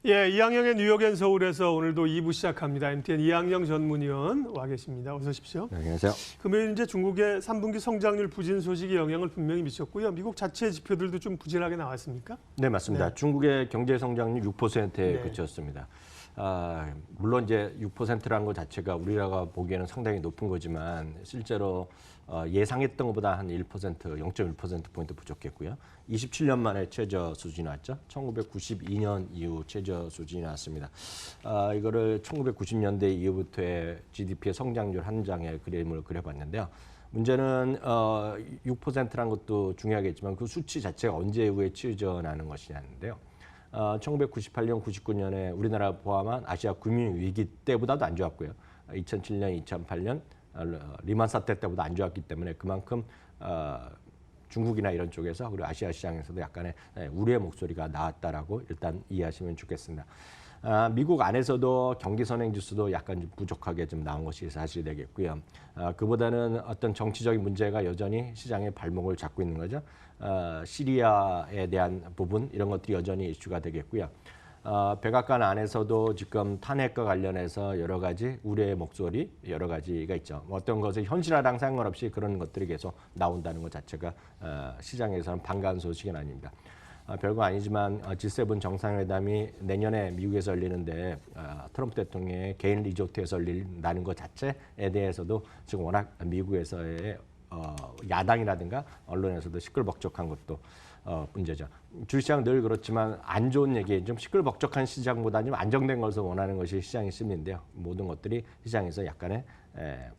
예, 이항영의 뉴욕 앤 서울에서 오늘도 2부 시작합니다. MTN 이항영 전문위원 와 계십니다. 어서 오십시오. 네, 안녕하세요. 금요일 이제 중국의 3분기 성장률 부진 소식이 영향을 분명히 미쳤고요. 미국 자체 지표들도 좀 부진하게 나왔습니까? 네, 맞습니다. 네. 중국의 경제 성장률 6%에 네. 그쳤습니다. 물론 이제 6%라는 것 자체가 우리나라가 보기에는 상당히 높은 거지만 실제로 예상했던 것보다 한 1%, 0.1%포인트 부족했고요. 27년 만에 최저 수준이 나왔죠. 1992년 이후 최저 수준이 나왔습니다. 이거를 1990년대 이후부터의 GDP의 성장률 한 장의 그림을 그려봤는데요. 문제는 6%라는 것도 중요하겠지만 그 수치 자체가 언제 이후에 치어나는 것이냐는데요. 1998년, 99년에 우리나라 포함한 아시아 금융위기 때보다도 안 좋았고요. 2007년, 2008년 리만 사태 때보다 안 좋았기 때문에 그만큼 중국이나 이런 쪽에서 그리고 아시아 시장에서도 약간의 우려의 목소리가 나왔다라고 일단 이해하시면 좋겠습니다. 미국 안에서도 경기 선행 지수도 약간 좀 부족하게 좀 나온 것이 사실이 되겠고요. 그보다는 어떤 정치적인 문제가 여전히 시장의 발목을 잡고 있는 거죠. 시리아에 대한 부분 이런 것들이 여전히 이슈가 되겠고요. 백악관 안에서도 지금 탄핵과 관련해서 여러 가지 우려의 목소리 여러 가지가 있죠. 어떤 것을 현실화랑 상관없이 그런 것들이 계속 나온다는 것 자체가 시장에서는 반가운 소식은 아닙니다. 별거 아니지만 G7 정상회담이 내년에 미국에서 열리는데 트럼프 대통령의 개인 리조트에서 열린다는 것 자체에 대해서도 지금 워낙 미국에서의 야당이라든가 언론에서도 시끌벅적한 것도 문제죠. 주식시장 늘 그렇지만 안 좋은 얘기, 좀 시끌벅적한 시장보다는 좀 안정된 것을 원하는 것이 시장의 심리인데요. 모든 것들이 시장에서 약간의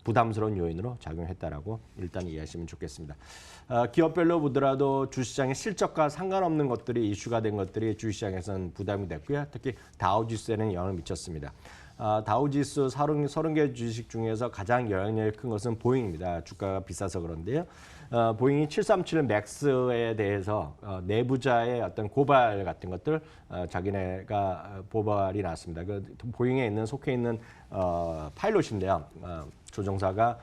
부담스러운 요인으로 작용했다라고 일단 이해하시면 좋겠습니다. 기업별로 보더라도 주시장의 실적과 상관없는 것들이 이슈가 된 것들이 주시장에서는 부담이 됐고요. 특히 다우지수에는 영향을 미쳤습니다. 다우지수 30개 주식 중에서 가장 영향력이 큰 것은 보잉입니다. 주가가 비싸서 그런데요. 보잉이 737 맥스에 대해서 내부자의 어떤 고발 같은 것들 자기네가 고발이 났습니다. 그 보잉에 있는 속해 있는 파일럿인데요. 조종사가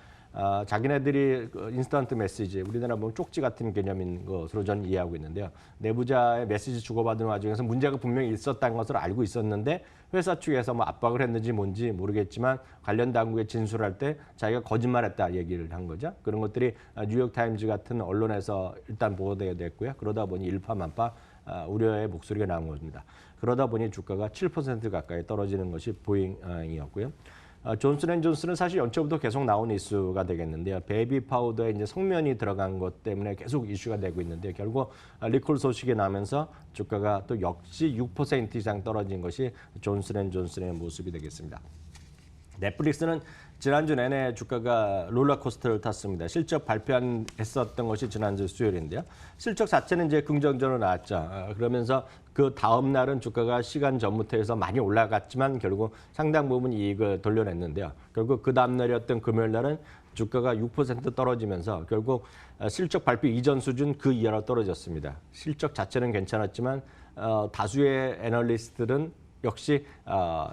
자기네들이 인스턴트 메시지, 우리나라 보면 쪽지 같은 개념인 것으로 저는 이해하고 있는데요. 내부자의 메시지 주고받은 와중에서 문제가 분명히 있었다는 것을 알고 있었는데 회사 측에서 뭐 압박을 했는지 뭔지 모르겠지만 관련 당국에 진술할 때 자기가 거짓말했다 얘기를 한 거죠. 그런 것들이 뉴욕타임즈 같은 언론에서 일단 보도되게 됐고요. 그러다 보니 일파만파 우려의 목소리가 나온 겁니다. 그러다 보니 주가가 7% 가까이 떨어지는 것이 보잉이었고요. 존슨앤존슨은 사실 연초부터 계속 나온 이슈가 되겠는데요. 베이비 파우더에 이제 성면이 들어간 것 때문에 계속 이슈가 되고 있는데 결국 리콜 소식이 나면서 주가가 또 역시 6% 이상 떨어진 것이 존슨앤존슨의 모습이 되겠습니다. 넷플릭스는 지난주 내내 주가가 롤러코스터를 탔습니다. 실적 발표했었던 것이 지난주 수요일인데요. 실적 자체는 이제 긍정적으로 나왔죠. 그러면서 그 다음 날은 주가가 시간 전부터 해서 많이 올라갔지만 결국 상당 부분 이익을 돌려냈는데요. 결국 그 다음 날이었던 금요일 날은 주가가 6% 떨어지면서 결국 실적 발표 이전 수준 그 이하로 떨어졌습니다. 실적 자체는 괜찮았지만 다수의 애널리스트들은 역시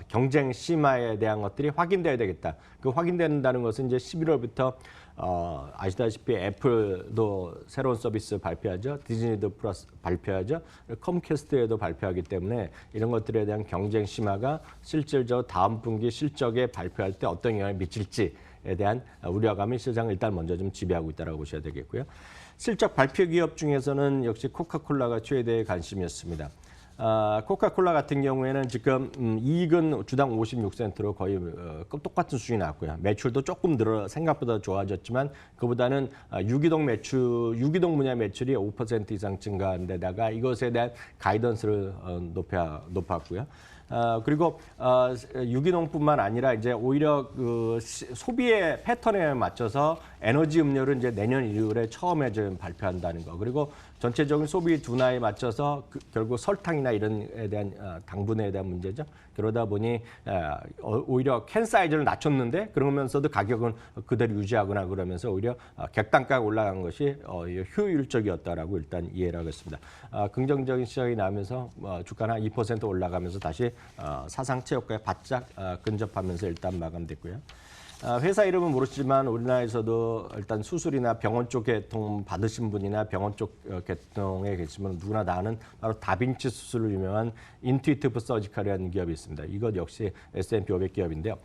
경쟁 심화에 대한 것들이 확인돼야 되겠다. 그 확인된다는 것은 이제 11월부터 아시다시피 애플도 새로운 서비스 발표하죠. 디즈니도 플러스 발표하죠. 컴캐스트에도 발표하기 때문에 이런 것들에 대한 경쟁 심화가 실질적으로 다음 분기 실적에 발표할 때 어떤 영향을 미칠지에 대한 우려감이 시장을 일단 먼저 좀 지배하고 있다고 보셔야 되겠고요. 실적 발표 기업 중에서는 역시 코카콜라가 최대의 관심이었습니다. 코카콜라 같은 경우에는 지금 이익은 주당 56센트로 거의 똑같은 수준이 나왔고요. 매출도 조금 생각보다 좋아졌지만 그보다는 유기동 분야 매출이 5% 이상 증가한 데다가 이것에 대한 가이던스를 높았고요. 그리고 유기농뿐만 아니라 이제 오히려 그 소비의 패턴에 맞춰서 에너지 음료를 이제 내년 1월에 처음에 좀 발표한다는 거. 그리고 전체적인 소비 둔화에 맞춰서 결국 설탕이나 이런 에 대한 당분에 대한 문제죠. 그러다 보니 오히려 캔 사이즈를 낮췄는데 그러면서도 가격은 그대로 유지하거나 그러면서 오히려 객단가가 올라간 것이 효율적이었다라고 일단 이해를 하겠습니다. 긍정적인 시장이 나면서 주가는 한 2% 올라가면서 다시 사상 최고가에 바짝 근접하면서 일단 마감됐고요. 회사 이름은 모르시지만 우리나라에서도 일단 수술이나 병원 쪽 개통 받으신 분이나 병원 쪽 개통에 계시면 누구나 다 아는 바로 다빈치 수술로 유명한 인투이티브 서지컬이라는 기업이 있습니다. 이것 역시 S&P 500 기업인데요.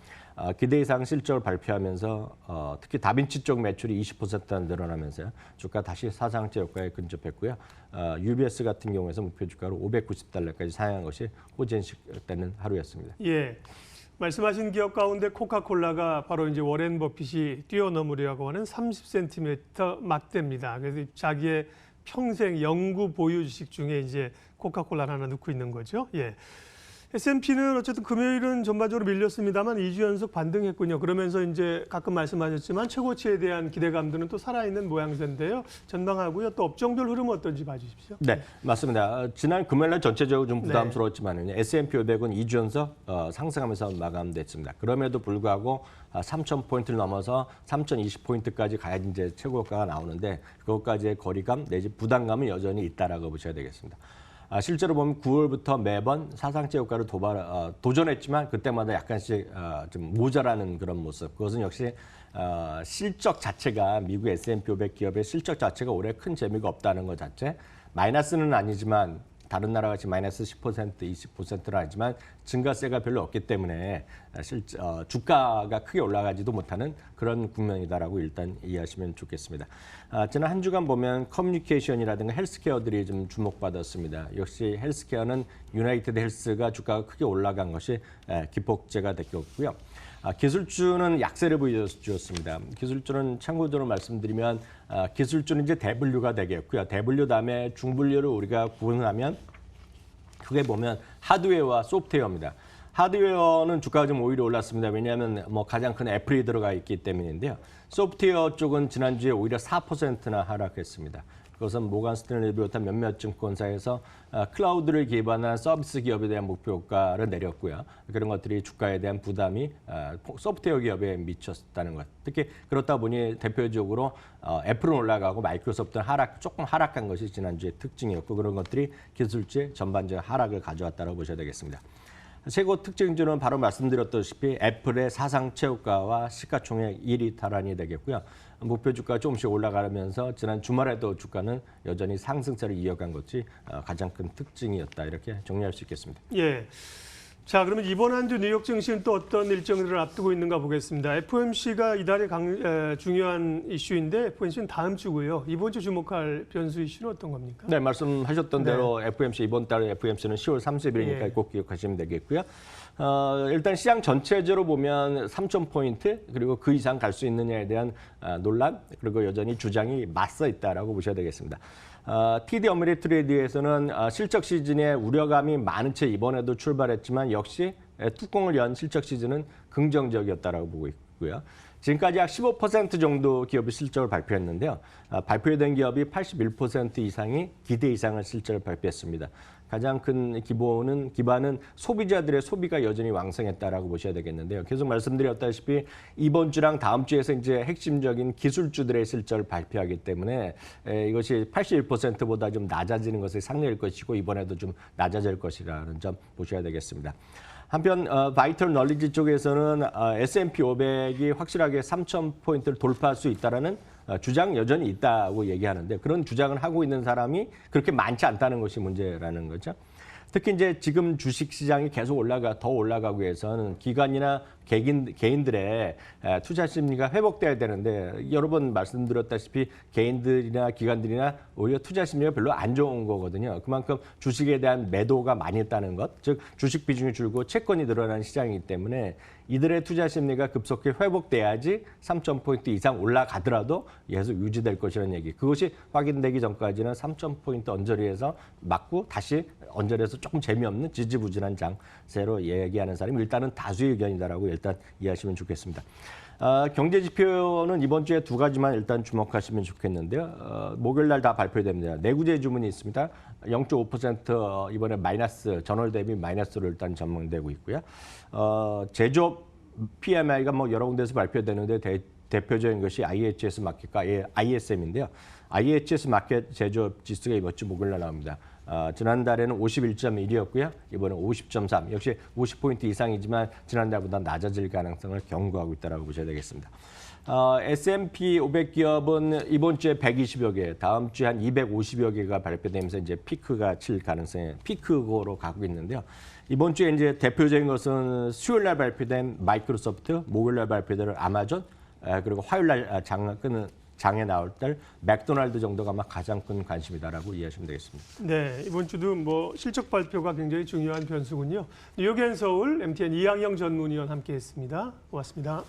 기대 이상 실적을 발표하면서 특히 다빈치 쪽 매출이 20% 늘어나면서요. 주가 다시 사상체 효과에 근접했고요. UBS 같은 경우에서 목표 주가로 $590까지 상향한 것이 호재인식되는 하루였습니다. 예. 말씀하신 기업 가운데 코카콜라가 바로 이제 워렌 버핏이 뛰어넘으려고 하는 30cm 막대입니다. 그래서 자기의 평생 영구 보유 주식 중에 이제 코카콜라를 하나 넣고 있는 거죠. 예. S&P는 어쨌든 금요일은 전반적으로 밀렸습니다만 2주 연속 반등했군요. 그러면서 이제 가끔 말씀하셨지만 최고치에 대한 기대감들은 또 살아있는 모양새인데요. 전망하고요. 또 업종별 흐름은 어떤지 봐주십시오. 네, 맞습니다. 지난 금요일날 전체적으로 좀 부담스러웠지만 에스&피 500은 2주 연속 상승하면서 마감됐습니다. 그럼에도 불구하고 3,000포인트를 넘어서 3,020포인트까지 가야 이제 최고가가 나오는데 그것까지의 거리감 내지 부담감은 여전히 있다라고 보셔야 되겠습니다. 실제로 보면 9월부터 매번 사상체 효과를 도전했지만 그때마다 약간씩 좀 모자라는 그런 모습. 그것은 역시 실적 자체가 미국 S&P 500 기업의 실적 자체가 올해 큰 재미가 없다는 것 자체. 마이너스는 아니지만 다른 나라 같이 마이너스 10%, 20%는 아니지만 증가세가 별로 없기 때문에 주가가 크게 올라가지도 못하는 그런 국면이다라고 일단 이해하시면 좋겠습니다. 지난 한 주간 보면 커뮤니케이션이라든가 헬스케어들이 좀 주목받았습니다. 역시 헬스케어는 유나이티드 헬스가 주가가 크게 올라간 것이 기폭제가 됐고요. 기술주는 약세를 보여주었습니다. 기술주는 참고적으로 말씀드리면 기술주는 이제 대분류가 되겠고요. 대분류 다음에 중분류를 우리가 구분하면 크게 보면 하드웨어와 소프트웨어입니다. 하드웨어는 주가가 좀 오히려 올랐습니다. 왜냐하면 뭐 가장 큰 애플이 들어가 있기 때문인데요. 소프트웨어 쪽은 지난주에 오히려 4%나 하락했습니다. 그것은 모건 스탠리를 비롯한 몇몇 증권사에서 클라우드를 기반한 서비스 기업에 대한 목표가를 내렸고요. 그런 것들이 주가에 대한 부담이 소프트웨어 기업에 미쳤다는 것. 특히 그렇다 보니 대표적으로 애플은 올라가고 마이크로소프트는 조금 하락한 것이 지난주의 특징이었고 그런 것들이 기술주의 전반적 하락을 가져왔다고 보셔야 되겠습니다. 최고 특징주는 바로 말씀드렸다시피 애플의 사상 최고가와 시가총액 1위 탈환이 되겠고요. 목표 주가가 조금씩 올라가면서 지난 주말에도 주가는 여전히 상승세를 이어간 것이 가장 큰 특징이었다. 이렇게 정리할 수 있겠습니다. 예. 자, 그러면 이번 한 주 뉴욕 증시는 또 어떤 일정들을 앞두고 있는가 보겠습니다. FOMC가 이달의 중요한 이슈인데 FOMC는 다음 주고요. 이번 주 주목할 변수 이슈는 어떤 겁니까? 네, 말씀하셨던 대로 FOMC 이번 달 FOMC는 10월 30일이니까 예. 꼭 기억하시면 되겠고요. 일단 시장 전체적으로 보면 3,000포인트 그리고 그 이상 갈 수 있느냐에 대한 논란 그리고 여전히 주장이 맞서 있다라고 보셔야 되겠습니다. TD 어메리트레이드에서는 실적 시즌에 우려감이 많은 채 이번에도 출발했지만 역시 뚜껑을 연 실적 시즌은 긍정적이었다라고 보고 있고요. 지금까지 약 15% 정도 기업이 실적을 발표했는데요. 발표된 기업이 81% 이상이 기대 이상의 실적을 발표했습니다. 가장 큰 기반은 소비자들의 소비가 여전히 왕성했다라고 보셔야 되겠는데요. 계속 말씀드렸다시피 이번 주랑 다음 주에서 이제 핵심적인 기술주들의 실적을 발표하기 때문에 이것이 81%보다 좀 낮아지는 것이 상례일 것이고 이번에도 좀 낮아질 것이라는 점 보셔야 되겠습니다. 한편 바이털 널리지 쪽에서는 S&P 500이 확실하게 3,000포인트를 돌파할 수 있다는 주장 여전히 있다고 얘기하는데 그런 주장을 하고 있는 사람이 그렇게 많지 않다는 것이 문제라는 거죠. 특히 이제 지금 주식 시장이 계속 더 올라가기 위해서는 기관이나 개인들의 투자 심리가 회복돼야 되는데 여러 번 말씀드렸다시피 개인들이나 기관들이나 오히려 투자 심리가 별로 안 좋은 거거든요. 그만큼 주식에 대한 매도가 많이 있다는 것, 즉 주식 비중이 줄고 채권이 늘어나는 시장이기 때문에 이들의 투자 심리가 급속히 회복돼야지 3,000포인트 이상 올라가더라도 계속 유지될 것이라는 얘기. 그것이 확인되기 전까지는 3,000포인트 언저리에서 맞고 다시 언저리에서 조금 재미없는 지지부진한 장세로 얘기하는 사람이 일단은 다수의 의견이다라고 일단 이해하시면 좋겠습니다. 경제 지표는 이번 주에 두 가지만 일단 주목하시면 좋겠는데요. 목요일 날 다 발표됩니다. 내구재 주문이 있습니다. 0.5% 이번에 마이너스 전월 대비 마이너스로 일단 전망되고 있고요. 제조업 PMI가 뭐 여러 군데서 발표되는데 대표적인 것이 IHS 마켓과 ISM인데요. IHS 마켓 제조업 지수가 이번 주 목요일 날 나옵니다. 지난달에는 51.1이었고요. 이번에 50.3. 역시 50포인트 이상이지만 지난달보다 낮아질 가능성을 경고하고 있다고 보셔야 되겠습니다. S&P 500 기업은 이번 주에 120여 개, 다음 주에 한 250여 개가 발표되면서 이제 피크가 칠 가능성이 피크로 가고 있는데요. 이번 주에 이제 대표적인 것은 수요일 날 발표된 마이크로소프트, 목요일 날 발표된 아마존, 그리고 화요일 날 장에 나올 때 맥도날드 정도가 아마 가장 큰 관심이다라고 이해하시면 되겠습니다. 네, 이번 주도 뭐 실적 발표가 굉장히 중요한 변수군요. 뉴욕 앤 서울 MTN 이항영 전문위원 함께했습니다. 고맙습니다.